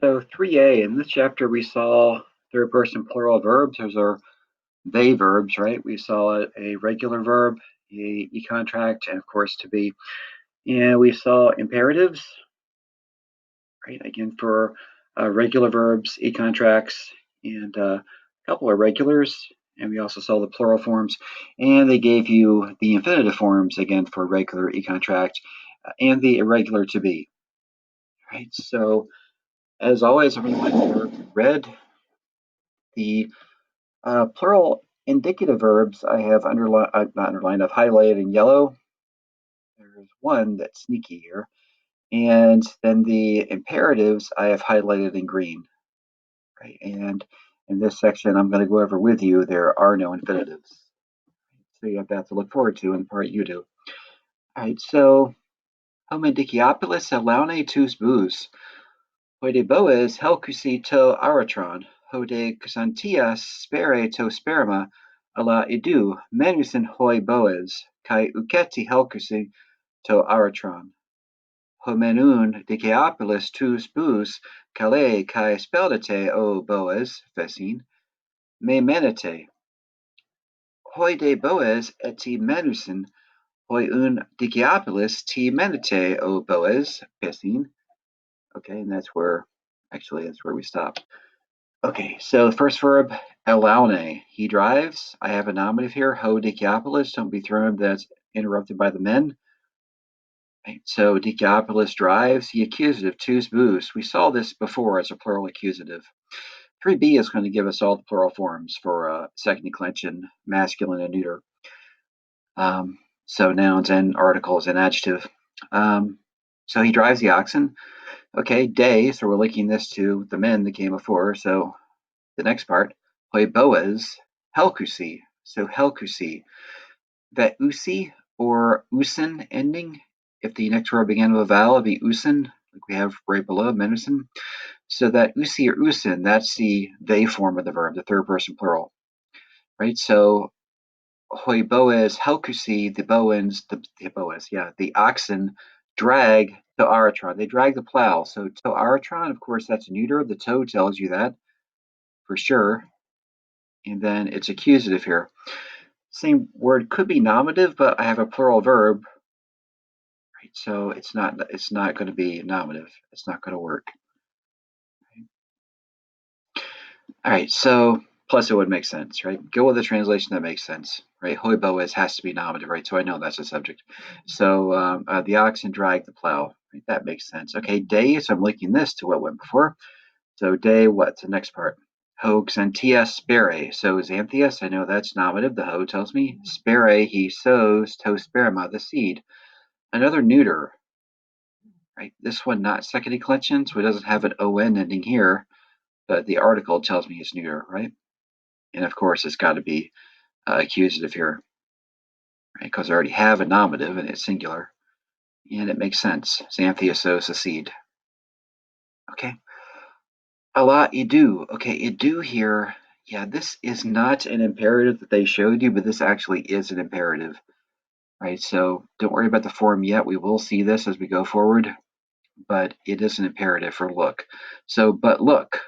So 3a, in this chapter we saw third person plural verbs. Those are they verbs, right? We saw a regular verb, a e-contract, and of course to be. And we saw imperatives, right? Again, for regular verbs, e-contracts, and a couple of regulars. And we also saw the plural forms. And they gave you the infinitive forms, again, for regular, e-contract, and the irregular to be, right? So as always, everyone here read the plural indicative verbs I have not underlined, I've highlighted in yellow. There's one that's sneaky here. And then the imperatives I have highlighted in green. Right? And in this section, I'm going to go over with you, there are no infinitives. So you have that to look forward to in the part you do. All right, so Homendiciopoulos alaune tus bus, hoide boes helcusi to aratron, hode xantias spere to sperma, ala idu menusin hoi boes, kai uketi helcusi to aratron. Homenun dikeopolis tus bus, kale kai speldate o boes, fesin, me menete. Hoi de boes eti menusin, hoi un dikeopolis ti menete o boes, fesin. Okay, and that's where we stop. Okay, so the first verb, alaune. He drives. I have a nominative here, ho Diciopolis. Don't be thrown, that's interrupted by the men. Right, so Diciopolis drives. The accusative, tus bus. We saw this before as a plural accusative. 3b is going to give us all the plural forms for second declension, masculine and neuter. So nouns and articles and adjective. So he drives the oxen. Okay, day. So we're linking this to the men that came before. So the next part, hoi boas, helkusi. So helkusi, that usi or usin ending, if the next word began with a vowel, it'd be usin, like we have right below, menison. So that usi or usin, that's the they form of the verb, the third person plural, right? So hoi boas, helkusi, the oxen drag the aratron. They drag the plow. So to aratron, of course, that's neuter. The to tells you that for sure. And then it's accusative here. Same word could be nominative, but I have a plural verb, right? So it's not going to be nominative. It's not going to work. All right. So plus it would make sense, right? Go with the translation that makes sense, right? Hoi boas has to be nominative, right? So I know that's a subject. So the oxen drag the plow. Right? That makes sense. Okay, day. So I'm linking this to what went before. So day. What's the next part? Ho xanthias spere. So xanthias, I know that's nominative. The ho tells me. Spere, he sows to sperma, the seed. Another neuter, right? This one not second declension, so it doesn't have an on ending here, but the article tells me it's neuter, right? And of course, it's got to be accusative here, right? Because I already have a nominative and it's singular, and it makes sense. Xanthia sows the seed. Okay. Allah idu. Okay, idu here. Yeah, this is not an imperative that they showed you, but this actually is an imperative, right? So don't worry about the form yet. We will see this as we go forward, but it is an imperative for look. So, but look,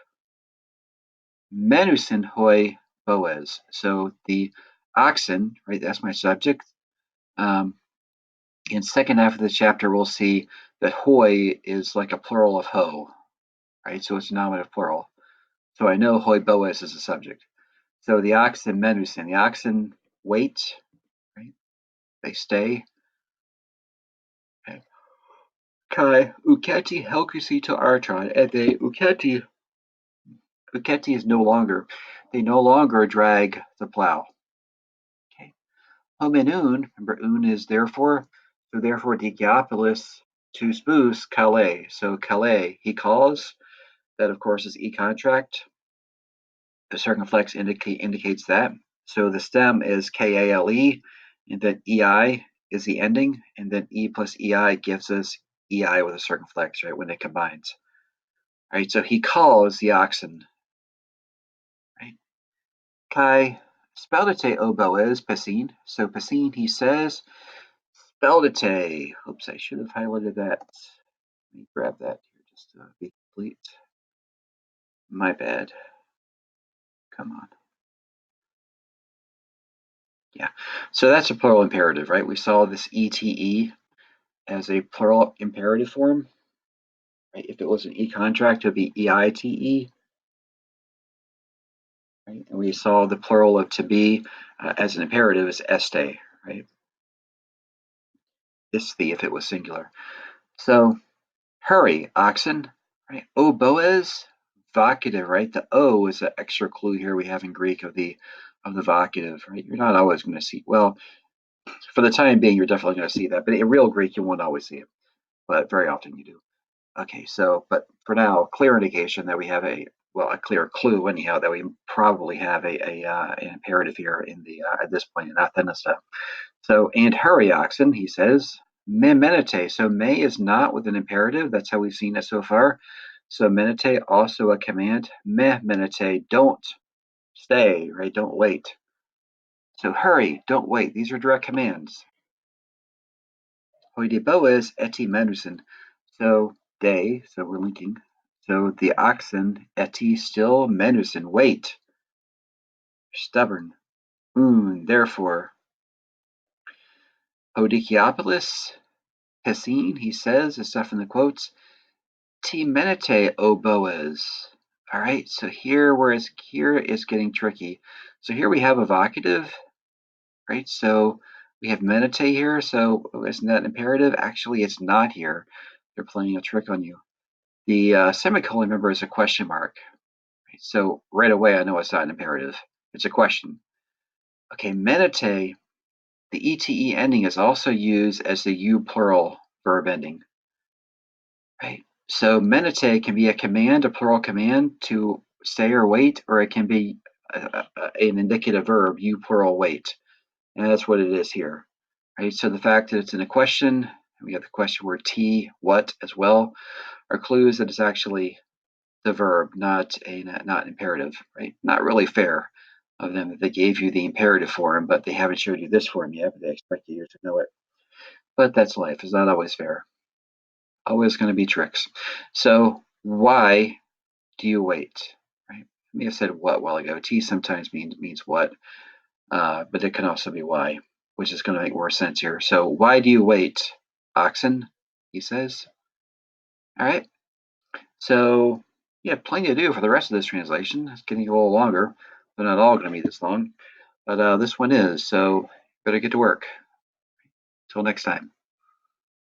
menusin hoi boes. So the oxen, right? That's my subject. In second half of the chapter, we'll see that hoi is like a plural of ho, right? So it's a nominative plural. So I know hoi boes is a subject. So the oxen menusin, the oxen wait, right? They stay. Okay. Kai uketi helkusi to artron, and they uketi is no longer. They no longer drag the plow. Okay. Homenun, remember un is therefore, so therefore Digiapolis to spoos Calais. So Calais, he calls, that of course is e-contract. The circumflex indicates that. So the stem is K-A-L-E, and then E-I is the ending, and then E plus E-I gives us E-I with a circumflex, right, when it combines. Right, so he calls the oxen. Right. Kai speldate oboes Pasine. So Pasine, he says, speldate. Oops, I should have highlighted that. Let me grab that here just to be complete. My bad. Come on. Yeah. So that's a plural imperative, right? We saw this ETE as a plural imperative form. Right? If it was an e-contract, it would be EITE. Right? And we saw the plural of to be as an imperative is este, right? Isthe if it was singular. So hurry, oxen, right? O Boaz, vocative, right? The O is an extra clue here we have in Greek of the vocative, right? You're not always going to see, well, for the time being, you're definitely going to see that, but in real Greek, you won't always see it, but very often you do. Okay, so, but for now, clear indication that we have a clear clue anyhow that we probably have an imperative here in the at this point in Athenasta. So, and hurry, oxen, he says. Me menete. So me is not with an imperative. That's how we've seen it so far. So menete also a command. Me menete, don't stay, right? Don't wait. So hurry, don't wait. These are direct commands. Hoideboes eti menusin. So they, so we're linking. So the oxen eti still menusin. Wait. Stubborn. Therefore. Hodikiapolis, Hessine, he says, is stuff in the quotes. Ti menete, O Boaz. All right, so here is getting tricky. So here we have a vocative, right? So we have menete here, so isn't that imperative? Actually, it's not here. They're playing a trick on you. The semicolon, remember, is a question mark. Right? So right away, I know it's not an imperative. It's a question. Okay, menete, the ete ending is also used as the u plural verb ending. Right. So menete can be a command, a plural command to stay or wait, or it can be an indicative verb, you plural wait. And that's what it is here. Right. So the fact that it's in a question, we have the question word t, what as well, are clues that it's actually the verb, not an imperative. Right. Not really fair of them that they gave you the imperative form, but they haven't showed you this form yet, but they expect you to know it. But that's life. It's not always fair. Always going to be tricks. So why do you wait? Right? I may have said what a while ago. T sometimes means what, but it can also be why, which is going to make more sense here. So why do you wait, oxen? He says. All right. So yeah, plenty to do for the rest of this translation. It's getting a little longer. They're not all going to be this long, but this one is. So better get to work. Till next time.